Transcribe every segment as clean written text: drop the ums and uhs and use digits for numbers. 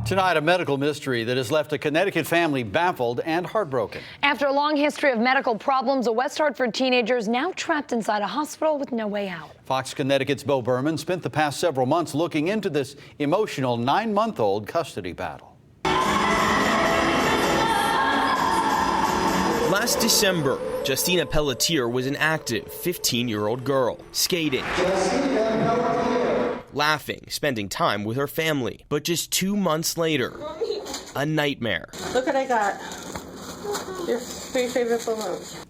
Tonight, a medical mystery that has left a Connecticut family baffled and heartbroken. After a long history of medical problems, a West Hartford teenager is now trapped inside a hospital with no way out. Fox Connecticut's Beau Berman spent the past several months looking into this emotional 9-month-old custody battle. Last December, Justina Pelletier was an active 15-year-old girl, skating, laughing, spending time with her family. But just 2 months later, a nightmare. Look what I got. Your 3 favorite balloons.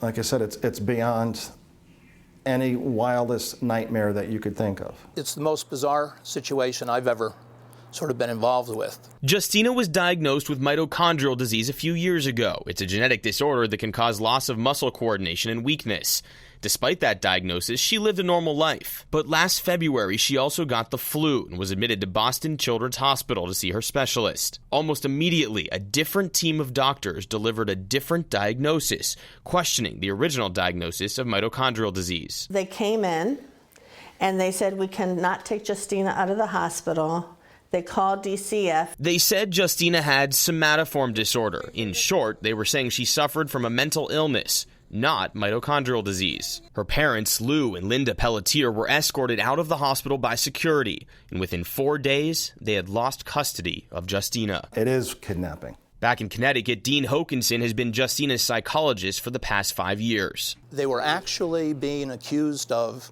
Like I said, it's beyond any wildest nightmare that you could think of. It's the most bizarre situation I've ever sort of been involved with. Justina was diagnosed with mitochondrial disease a few years ago. It's a genetic disorder that can cause loss of muscle coordination and weakness. Despite that diagnosis, she lived a normal life. But last February, she also got the flu and was admitted to Boston Children's Hospital to see her specialist. Almost immediately, a different team of doctors delivered a different diagnosis, questioning the original diagnosis of mitochondrial disease. They came in and they said, we cannot take Justina out of the hospital. They called DCF. They said Justina had somatoform disorder. In short, they were saying she suffered from a mental illness, not mitochondrial disease. Her parents, Lou and Linda Pelletier, were escorted out of the hospital by security, and within 4 days, they had lost custody of Justina. It is kidnapping. Back in Connecticut, Dean Hokinson has been Justina's psychologist for the past 5 years. They were actually being accused of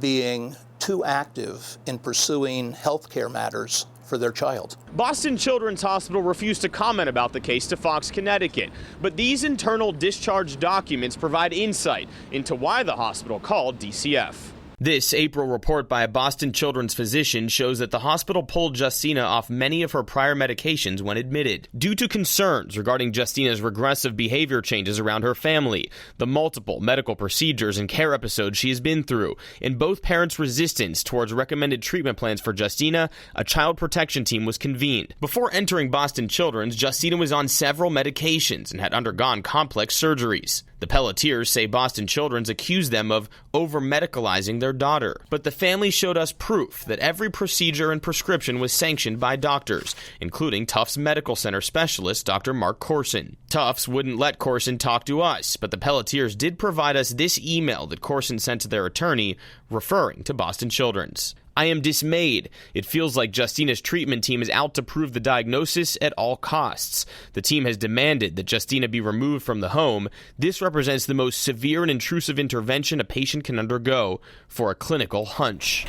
being too active in pursuing health care matters for their child. Boston Children's Hospital refused to comment about the case to Fox Connecticut, but these internal discharge documents provide insight into why the hospital called DCF. This April report by a Boston Children's physician shows that the hospital pulled Justina off many of her prior medications when admitted, due to concerns regarding Justina's regressive behavior changes around her family, the multiple medical procedures and care episodes she has been through, and both parents' resistance towards recommended treatment plans for Justina. A child protection team was convened. Before entering Boston Children's, Justina was on several medications and had undergone complex surgeries. The Pelletiers say Boston Children's accused them of over-medicalizing their daughter. But the family showed us proof that every procedure and prescription was sanctioned by doctors, including Tufts Medical Center specialist Dr. Mark Corson. Tufts wouldn't let Corson talk to us, but the Pelletiers did provide us this email that Corson sent to their attorney, referring to Boston Children's. I am dismayed. It feels like Justina's treatment team is out to prove the diagnosis at all costs. The team has demanded that Justina be removed from the home. This represents the most severe and intrusive intervention a patient can undergo for a clinical hunch.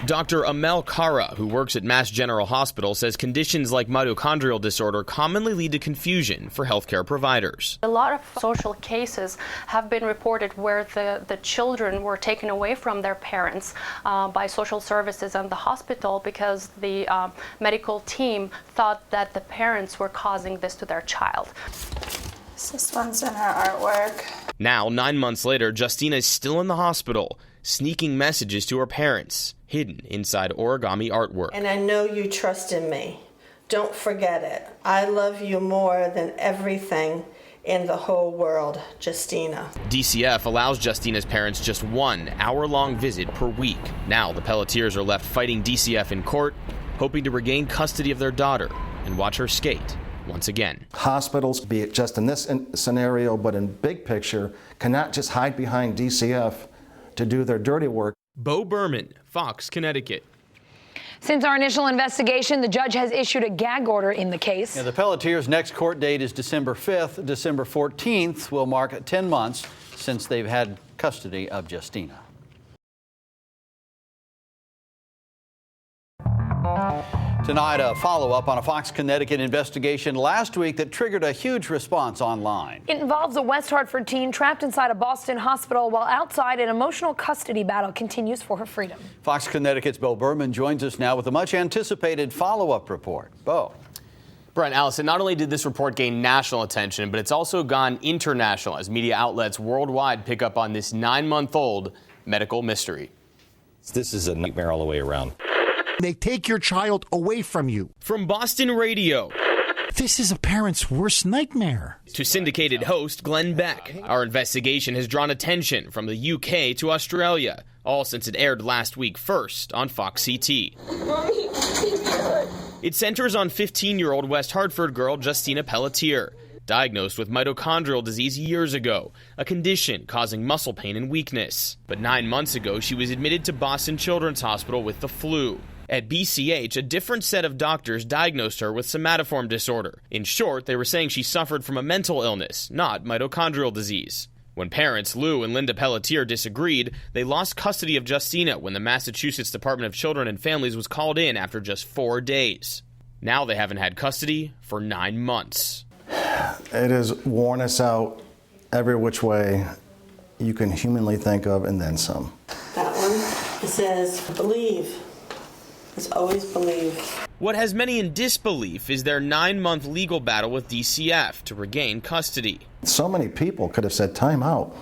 Dr. Amel Kara, who works at Mass General Hospital, says conditions like mitochondrial disorder commonly lead to confusion for healthcare providers. A lot of social cases have been reported where the children were taken away from their parents by social services and the hospital because the medical team thought that the parents were causing this to their child. This one's in her artwork. Now, 9 months later, Justina is still in the hospital, sneaking messages to her parents, hidden inside origami artwork. And I know you trust in me. Don't forget it. I love you more than everything in the whole world, Justina. DCF allows Justina's parents just 1 hour-long visit per week. Now the Pelletiers are left fighting DCF in court, hoping to regain custody of their daughter and watch her skate once again. Hospitals, be it just in this scenario, but in big picture, cannot just hide behind DCF to do their dirty work. Beau Berman, Fox, Connecticut. Since our initial investigation, the judge has issued a gag order in the case. The Pelletiers' next court date is December 5th. December 14th will mark 10 months since they've had custody of Justina. Tonight, a follow-up on a Fox Connecticut investigation last week that triggered a huge response online. It involves a West Hartford teen trapped inside a Boston hospital while outside an emotional custody battle continues for her freedom. Fox Connecticut's Beau Berman joins us now with a much-anticipated follow-up report. Beau. Brent, Allison, not only did this report gain national attention, but it's also gone international as media outlets worldwide pick up on this 9-month-old medical mystery. This is a nightmare all the way around. They take your child away from you. From Boston Radio. This is a parent's worst nightmare. To syndicated host Glenn Beck. Our investigation has drawn attention from the UK to Australia, all since it aired last week first on Fox CT. Mommy, It centers on 15-year-old West Hartford girl Justina Pelletier, diagnosed with mitochondrial disease years ago, a condition causing muscle pain and weakness. But 9 months ago, she was admitted to Boston Children's Hospital with the flu. At BCH, a different set of doctors diagnosed her with somatoform disorder. In short, they were saying she suffered from a mental illness, not mitochondrial disease. When parents Lou and Linda Pelletier disagreed, they lost custody of Justina when the Massachusetts Department of Children and Families was called in after just 4 days. Now they haven't had custody for 9 months. It has worn us out every which way you can humanly think of, and then some. That one, it says, believe. It's always believe. What has many in disbelief is their 9-month legal battle with DCF to regain custody. So many people could have said, time out.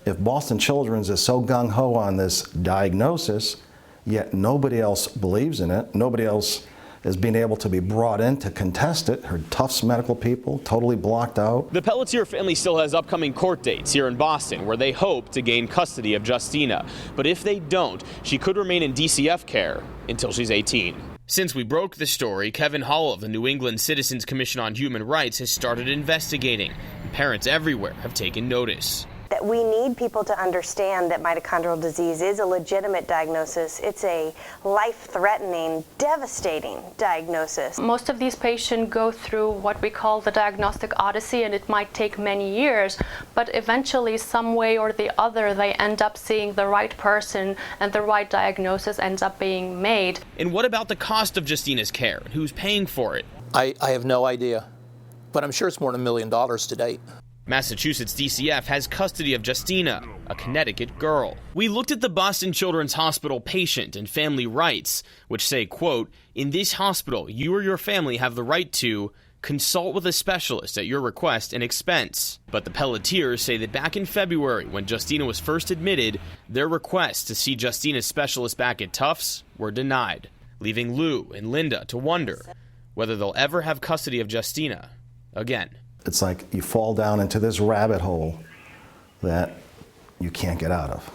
If Boston Children's is so gung-ho on this diagnosis, yet nobody else believes in it, nobody else is being able to be brought in to contest it. Her Tufts medical people totally blocked out. The Pelletier family still has upcoming court dates here in Boston where they hope to gain custody of Justina. But if they don't, she could remain in DCF care until she's 18. Since we broke the story, Kevin Hall of the New England Citizens Commission on Human Rights has started investigating. Parents everywhere have taken notice. That we need people to understand that mitochondrial disease is a legitimate diagnosis. It's a life-threatening, devastating diagnosis. Most of these patients go through what we call the diagnostic odyssey, and it might take many years, but eventually, some way or the other, they end up seeing the right person and the right diagnosis ends up being made. And what about the cost of Justina's care? Who's paying for it? I have no idea, but I'm sure it's more than $1 million to date. Massachusetts DCF has custody of Justina, a Connecticut girl. We looked at the Boston Children's Hospital patient and family rights, which say, quote, "In this hospital, you or your family have the right to consult with a specialist at your request and expense." But the Pelletiers say that back in February, when Justina was first admitted, their requests to see Justina's specialist back at Tufts were denied, leaving Lou and Linda to wonder whether they'll ever have custody of Justina again. It's like you fall down into this rabbit hole that you can't get out of.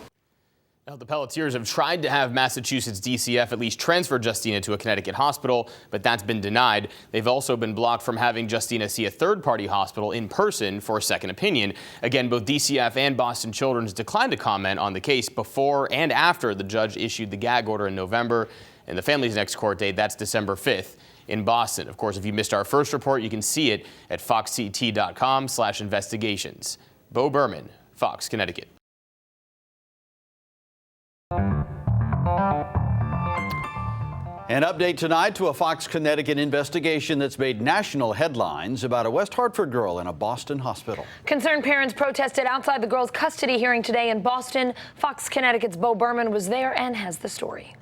Now, the Pelletiers have tried to have Massachusetts DCF at least transfer Justina to a Connecticut hospital, but that's been denied. They've also been blocked from having Justina see a third-party hospital in person for a second opinion. Again, both DCF and Boston Children's declined to comment on the case before and after the judge issued the gag order in November. And the family's next court date, that's December 5th. In Boston. Of course, if you missed our first report, you can see it at foxct.com/investigations. Beau Berman, Fox, Connecticut. An update tonight to a Fox Connecticut investigation that's made national headlines about a West Hartford girl in a Boston hospital. Concerned parents protested outside the girl's custody hearing today in Boston. Fox Connecticut's Beau Berman was there and has the story.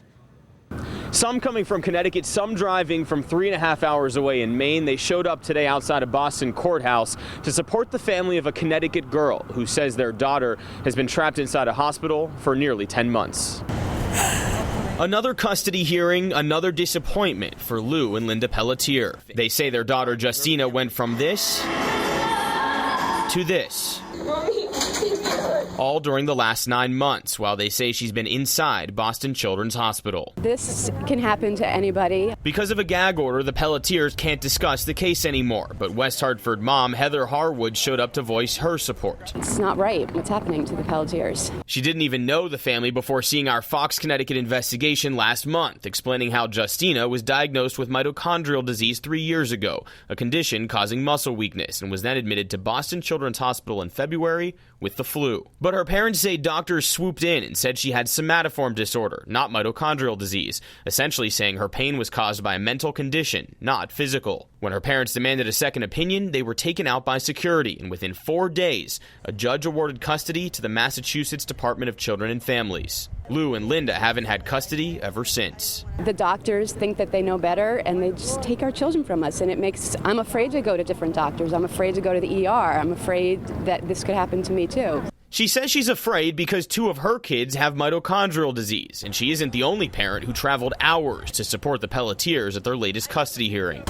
Some coming from Connecticut, some driving from 3.5 hours away in Maine. They showed up today outside of Boston Courthouse to support the family of a Connecticut girl who says their daughter has been trapped inside a hospital for nearly 10 months. Another custody hearing, another disappointment for Lou and Linda Pelletier. They say their daughter Justina went from this to this. All during the last 9 months, while they say she's been inside Boston Children's Hospital. This can happen to anybody. Because of a gag order, the Pelletiers can't discuss the case anymore. But West Hartford mom Heather Harwood showed up to voice her support. It's not right what's happening to the Pelletiers. She didn't even know the family before seeing our Fox Connecticut investigation last month, explaining how Justina was diagnosed with mitochondrial disease 3 years ago, a condition causing muscle weakness, and was then admitted to Boston Children's Hospital in February with the flu. But her parents say doctors swooped in and said she had somatoform disorder, not mitochondrial disease, essentially saying her pain was caused by a mental condition, not physical. When her parents demanded a second opinion, they were taken out by security, and within 4 days, a judge awarded custody to the Massachusetts Department of Children and Families. Lou and Linda haven't had custody ever since. The doctors think that they know better, and they just take our children from us, and I'm afraid to go to different doctors. I'm afraid to go to the ER. I'm afraid that this could happen to me too. She says she's afraid because 2 of her kids have mitochondrial disease, and she isn't the only parent who traveled hours to support the Pelletiers at their latest custody hearing.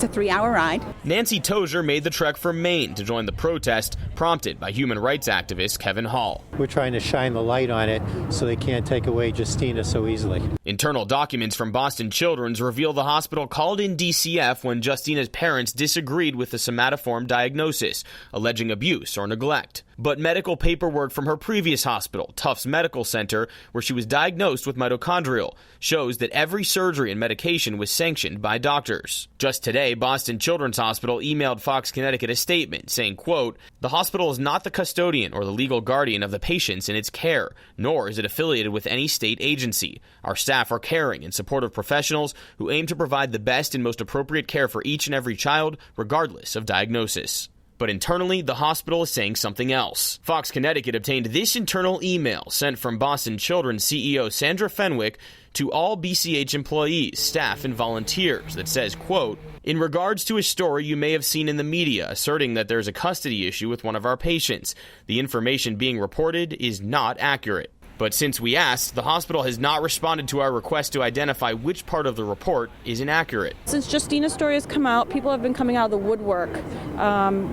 It's a 3-hour ride. Nancy Tozier made the trek from Maine to join the protest prompted by human rights activist Kevin Hall. We're trying to shine the light on it so they can't take away Justina so easily. Internal documents from Boston Children's reveal the hospital called in DCF when Justina's parents disagreed with the somatoform diagnosis, alleging abuse or neglect. But medical paperwork from her previous hospital, Tufts Medical Center, where she was diagnosed with mitochondrial, shows that every surgery and medication was sanctioned by doctors. Just today, Boston Children's Hospital emailed Fox Connecticut a statement saying, quote, "The hospital is not the custodian or the legal guardian of the patients in its care, nor is it affiliated with any state agency. Our staff are caring and supportive professionals who aim to provide the best and most appropriate care for each and every child, regardless of diagnosis." But internally, the hospital is saying something else. Fox Connecticut obtained this internal email sent from Boston Children's CEO Sandra Fenwick to all BCH employees, staff, and volunteers that says, quote, "In regards to a story you may have seen in the media asserting that there's a custody issue with one of our patients, the information being reported is not accurate." But since we asked, the hospital has not responded to our request to identify which part of the report is inaccurate. Since Justina's story has come out, people have been coming out of the woodwork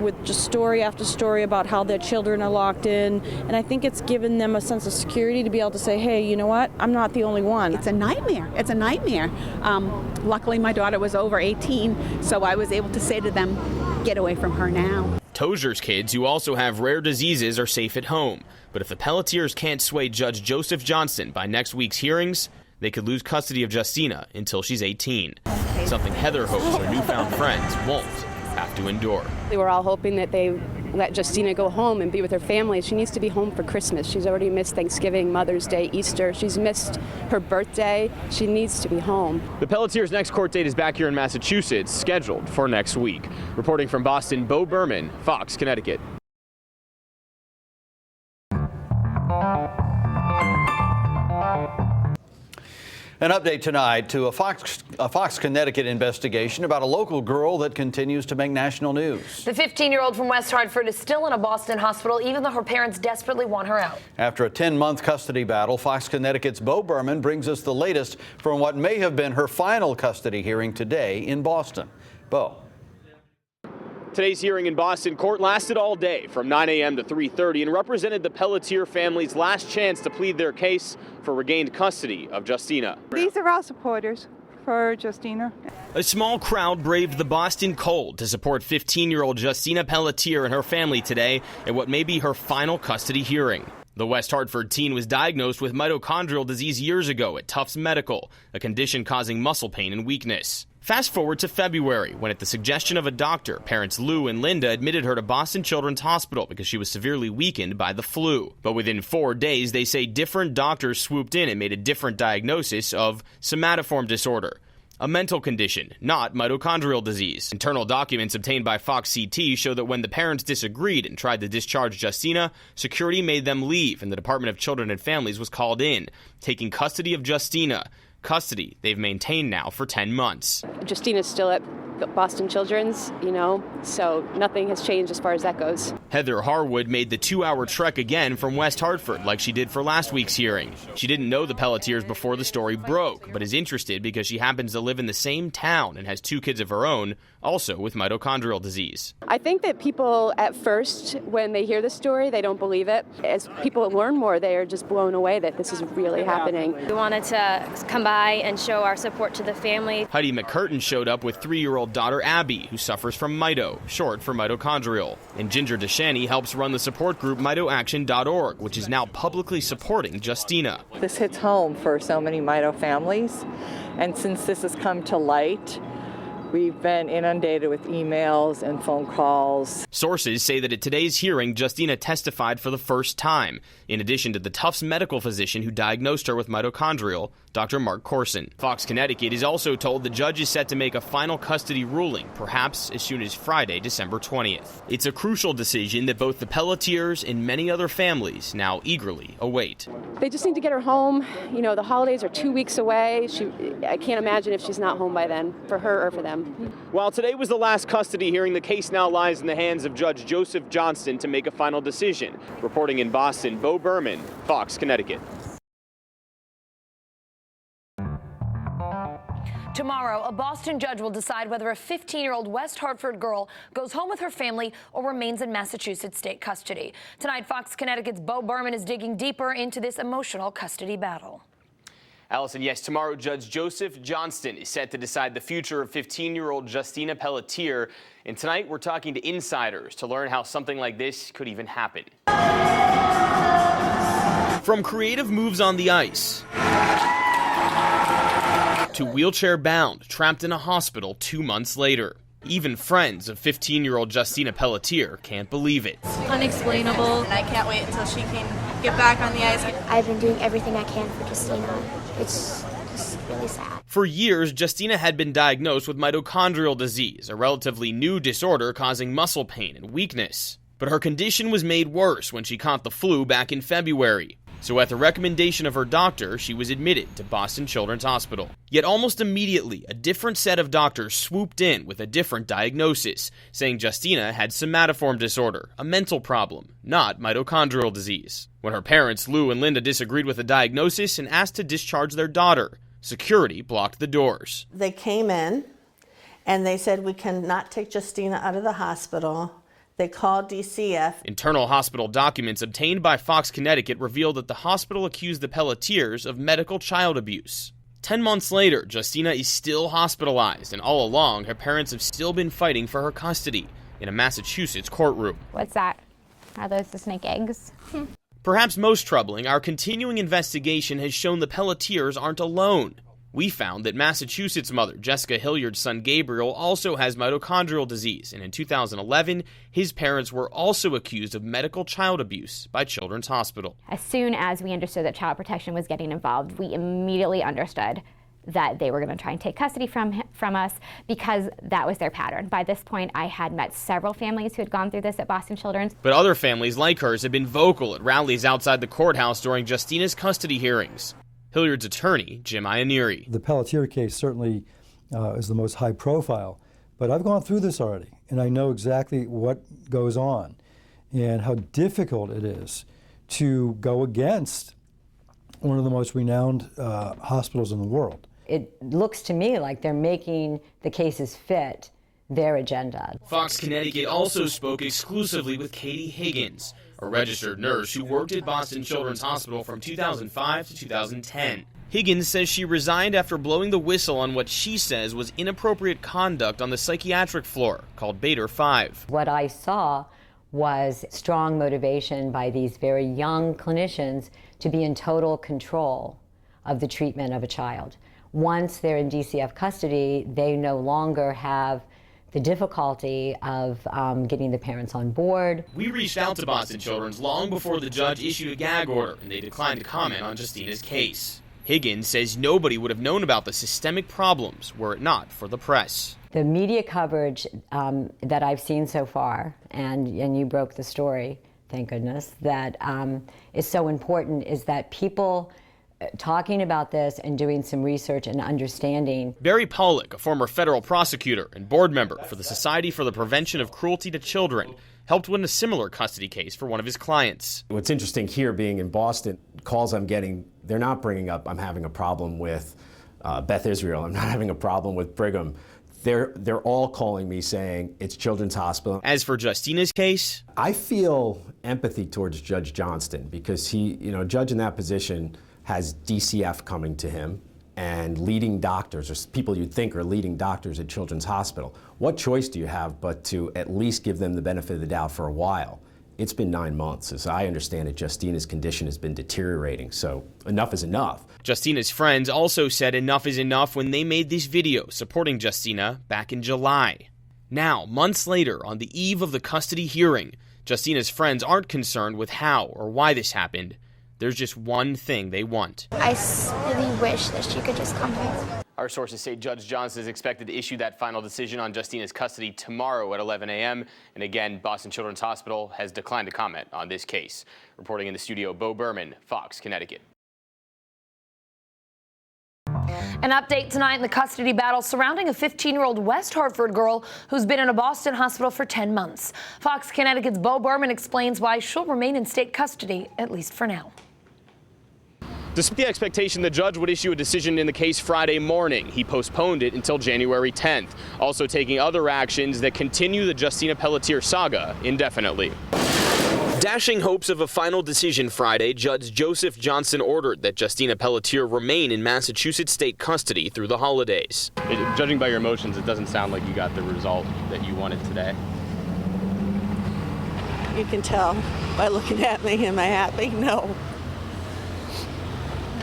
with just story after story about how their children are locked in. And I think it's given them a sense of security to be able to say, hey, you know what? I'm not the only one. It's a nightmare. It's a nightmare. Luckily, my daughter was over 18, so I was able to say to them, get away from her now. Tozier's kids, who also have rare diseases, are safe at home. But if the Pelletiers can't sway Judge Joseph Johnson by next week's hearings, they could lose custody of Justina until she's 18. Something Heather hopes her newfound friends won't have to endure. We were all hoping that they let Justina go home and be with her family. She needs to be home for Christmas. She's already missed Thanksgiving, Mother's Day, Easter. She's missed her birthday. She needs to be home. The Pelletiers' next court date is back here in Massachusetts, scheduled for next week. Reporting from Boston, Beau Berman, Fox, Connecticut. An update tonight to a Fox Connecticut investigation about a local girl that continues to make national news. The 15-year-old from West Hartford is still in a Boston hospital, even though her parents desperately want her out. After a 10-month custody battle, Fox Connecticut's Beau Berman brings us the latest from what may have been her final custody hearing today in Boston. Beau. Today's hearing in Boston court lasted all day from 9 a.m. to 3:30 and represented the Pelletier family's last chance to plead their case for regained custody of Justina. These are our supporters for Justina. A small crowd braved the Boston cold to support 15-year-old Justina Pelletier and her family today at what may be her final custody hearing. The West Hartford teen was diagnosed with mitochondrial disease years ago at Tufts Medical, a condition causing muscle pain and weakness. Fast forward to February, when at the suggestion of a doctor, parents Lou and Linda admitted her to Boston Children's Hospital because she was severely weakened by the flu. But within 4 days, they say different doctors swooped in and made a different diagnosis of somatoform disorder, a mental condition, not mitochondrial disease. Internal documents obtained by Fox CT show that when the parents disagreed and tried to discharge Justina, security made them leave and the Department of Children and Families was called in, taking custody of Justina. Custody they've maintained now for 10 months. Justina's still at Boston Children's, so nothing has changed as far as that goes. Heather Harwood made the 2-hour trek again from West Hartford like she did for last week's hearing. She didn't know the Pelletiers before the story broke, but is interested because she happens to live in the same town and has 2 kids of her own, also with mitochondrial disease. I think that people at first, when they hear the story, they don't believe it. As people learn more, they are just blown away that this is really happening. We wanted to come by and show our support to the family. Heidi McCurtain showed up with 3-year-old daughter Abby, who suffers from mito, short for mitochondrial. And Ginger DeShani helps run the support group mitoaction.org, which is now publicly supporting Justina. This hits home for so many mito families, and since this has come to light, we've been inundated with emails and phone calls. Sources say that at today's hearing, Justina testified for the first time, in addition to the Tufts medical physician who diagnosed her with mitochondrial, Dr. Mark Corson. Fox Connecticut is also told the judge is set to make a final custody ruling, perhaps as soon as Friday, December 20th. It's a crucial decision that both the Pelletiers and many other families now eagerly await. They just need to get her home. The holidays are 2 weeks away. I can't imagine if she's not home by then, for her or for them. While today was the last custody hearing, the case now lies in the hands of Judge Joseph Johnson to make a final decision. Reporting in Boston, Beau Berman, Fox, Connecticut. Tomorrow, a Boston judge will decide whether a 15-year-old West Hartford girl goes home with her family or remains in Massachusetts state custody. Tonight, Fox Connecticut's Beau Berman is digging deeper into this emotional custody battle. Allison, yes, tomorrow Judge Joseph Johnston is set to decide the future of 15-year-old Justina Pelletier. And tonight we're talking to insiders to learn how something like this could even happen. From creative moves on the ice to wheelchair-bound, trapped in a hospital 2 months later. Even friends of 15-year-old Justina Pelletier can't believe it. Unexplainable. And I can't wait until she can get back on the ice. I've been doing everything I can for Justina. It's just really sad. For years, Justina had been diagnosed with mitochondrial disease, a relatively new disorder causing muscle pain and weakness. But her condition was made worse when she caught the flu back in February. So at the recommendation of her doctor, she was admitted to Boston Children's Hospital. Yet almost immediately, a different set of doctors swooped in with a different diagnosis, saying Justina had somatoform disorder, a mental problem, not mitochondrial disease. When her parents, Lou and Linda, disagreed with the diagnosis and asked to discharge their daughter, security blocked the doors. They came in and they said, we cannot take Justina out of the hospital. They called DCF. Internal hospital documents obtained by Fox Connecticut revealed that the hospital accused the Pelletiers of medical child abuse. 10 months later, Justina is still hospitalized, and all along, her parents have still been fighting for her custody in a Massachusetts courtroom. What's that? Are those the snake eggs? Perhaps most troubling, our continuing investigation has shown the Pelletiers aren't alone. We found that Massachusetts mother Jessica Hilliard's son Gabriel also has mitochondrial disease, and in 2011, his parents were also accused of medical child abuse by Children's Hospital. As soon as we understood that child protection was getting involved, we immediately understood that they were going to try and take custody from us because that was their pattern. By this point, I had met several families who had gone through this at Boston Children's. But other families like hers have been vocal at rallies outside the courthouse during Justina's custody hearings. Hilliard's attorney, Jim Iannieri. The Pelletier case certainly is the most high profile, but I've gone through this already, and I know exactly what goes on and how difficult it is to go against one of the most renowned hospitals in the world. It looks to me like they're making the cases fit their agenda. Fox Connecticut also spoke exclusively with Katie Higgins, a registered nurse who worked at Boston Children's Hospital from 2005 to 2010. Higgins says she resigned after blowing the whistle on what she says was inappropriate conduct on the psychiatric floor, called Beta 5. What I saw was strong motivation by these very young clinicians to be in total control of the treatment of a child. Once they're in DCF custody, they no longer have the difficulty of getting the parents on board. We reached out to Boston Children's long before the judge issued a gag order, and they declined to comment on Justina's case. Higgins says nobody would have known about the systemic problems were it not for the press. The media coverage that I've seen so far, and you broke the story, thank goodness, that is so important is that people talking about this and doing some research and understanding. Barry Pollock, a former federal prosecutor and board member for the Society for the Prevention of Cruelty to Children, helped win a similar custody case for one of his clients. What's interesting here, being in Boston, calls I'm getting, they're not bringing up I'm having a problem with Beth Israel, I'm not having a problem with Brigham. They're all calling me saying it's Children's Hospital. As for Justina's case, I feel empathy towards Judge Johnston because he, a judge in that position has DCF coming to him and leading doctors, or people you'd think are leading doctors at Children's Hospital. What choice do you have but to at least give them the benefit of the doubt for a while? It's been 9 months. As I understand it, Justina's condition has been deteriorating, so enough is enough. Justina's friends also said enough is enough when they made this video supporting Justina back in July. Now, months later, on the eve of the custody hearing, Justina's friends aren't concerned with how or why this happened. There's just one thing they want. I really wish that she could just come home. Our sources say Judge Johnson is expected to issue that final decision on Justina's custody tomorrow at 11 a.m. And again, Boston Children's Hospital has declined to comment on this case. Reporting in the studio, Beau Berman, Fox, Connecticut. An update tonight in the custody battle surrounding a 15-year-old West Hartford girl who's been in a Boston hospital for 10 months. Fox Connecticut's Beau Berman explains why she'll remain in state custody, at least for now. Despite the expectation the judge would issue a decision in the case Friday morning, he postponed it until January 10th, also taking other actions that continue the Justina Pelletier saga indefinitely. Dashing hopes of a final decision Friday, Judge Joseph Johnson ordered that Justina Pelletier remain in Massachusetts state custody through the holidays. Judging by your emotions, it doesn't sound like you got the result that you wanted today. You can tell by looking at me. Am I happy? No.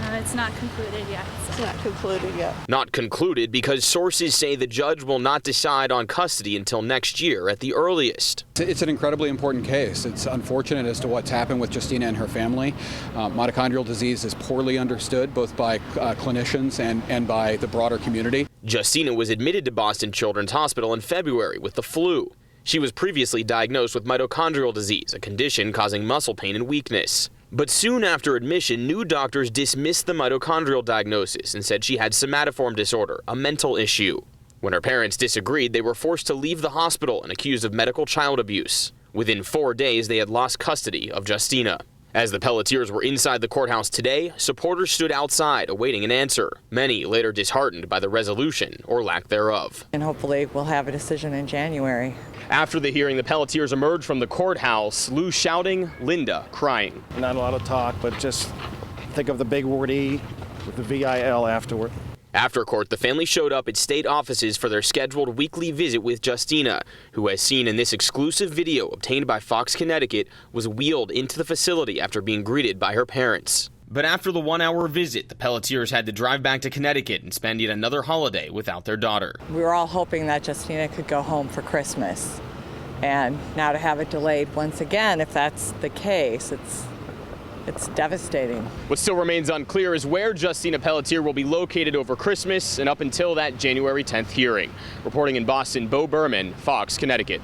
It's not concluded yet. It's not concluded yet. Not concluded because sources say the judge will not decide on custody until next year at the earliest. It's an incredibly important case. It's unfortunate as to what's happened with Justina and her family. Mitochondrial disease is poorly understood both by clinicians and by the broader community. Justina was admitted to Boston Children's Hospital in February with the flu. She was previously diagnosed with mitochondrial disease, a condition causing muscle pain and weakness. But soon after admission, new doctors dismissed the mitochondrial diagnosis and said she had somatoform disorder, a mental issue. When her parents disagreed, they were forced to leave the hospital and accused of medical child abuse. Within 4 days, they had lost custody of Justina. As the Pelletiers were inside the courthouse today, supporters stood outside awaiting an answer, many later disheartened by the resolution or lack thereof. And hopefully we'll have a decision in January. After the hearing, the Pelletiers emerged from the courthouse, Lou shouting, Linda crying. Not a lot of talk, but just think of the big word E with the VIL afterward. After court, the family showed up at state offices for their scheduled weekly visit with Justina, who, as seen in this exclusive video obtained by Fox Connecticut, was wheeled into the facility after being greeted by her parents. But after the 1-hour visit, the Pelletiers had to drive back to Connecticut and spend yet another holiday without their daughter. We were all hoping that Justina could go home for Christmas. And now to have it delayed once again, if that's the case, it's devastating. What still remains unclear is where Justina Pelletier will be located over Christmas and up until that January 10th hearing. Reporting in Boston, Beau Berman, Fox, Connecticut.